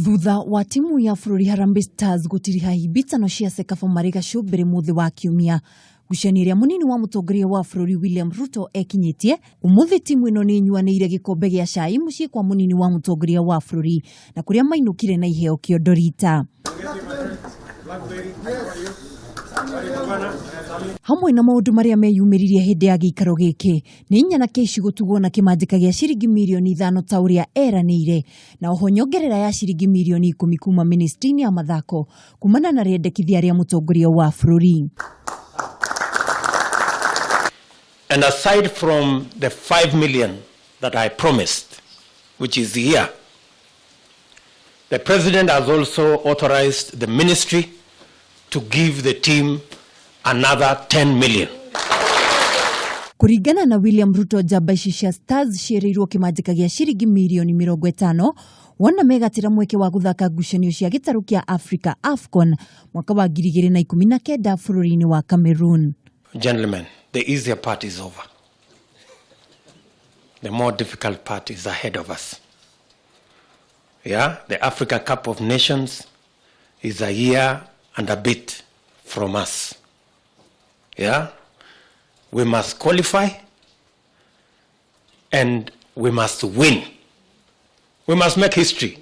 Thutha wa timu ya bururi Harambe Stars gutiriha himbitano cia CECAFA marega shobere muthi wa kiumia. Ngucanio munini wa mutongoria wa bururi William Ruto ekinyitie. Umuthi timu ino nianyuaniire gikombe gia cai mucii kwa munini wa mutongoria wa bururi na kuria mainukire na iheo kiondorita. Hamwe na maundu maria meyumiririe hindi ya gikaro giki ni inyana keici gutugwo na kimanjika gia ciringi mirioni 5 ta uria eraniire na oho nyongerera ya ciringi mirioni 10 kuma ministry ya mathako kumana na riendekithia ria mutongoria wa bururi. And aside from the 5 million that I promised, which is here, the president has also authorized the ministry to give the team another 10 million. Kuringana na William Ruto, Harambee Stars cireirwo kimanjika gia ciringi mirioni 50 wona megatira mweke wa guthaka ngucanio cia gitaru kia Africa AFCOM mwaka wa 2019 bururi-ini wa Cameroon. Gentlemen, the easier part is over. The more difficult part is ahead of us. Yeah, the Africa Cup of Nations is a year and a bit from us. Yeah, we must qualify and we must win. We must make history.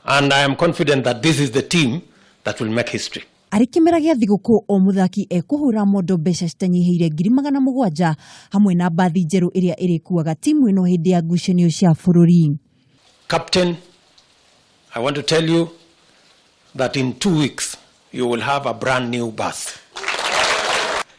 And I am confident that this is the team that will make history. Arikimera gia thiguku o muthaki ekuhura mondo mbeca citanyihiire 700,000 hamwe na mbathi njeru iria irikuaga timu ino hindi ya ngucanio cia bururi. Captain, I want to tell you that in 2 weeks you will have a brand new bus.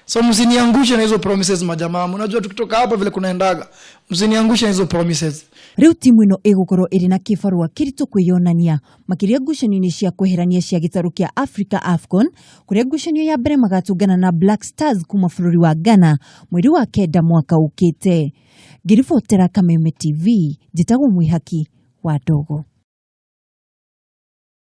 So msiniangushe na hizo promises majamaa. Unajua tukitoka hapa vile kunaendaga. Msiniangushe na hizo promises. Riu timu ino igukorwo iri na kibarua kirito kwiyonania makiria ngucanio-ini cia kweherania cia gitaru kia Africa AFCOM kuria ngucanio ya mbere magatungana na Black Stars kuma bururi wa Ghana mweri wa 9 mwaka ukite. Ngiribotera Kameme TV, njitagwo mwihaki wa Dogo.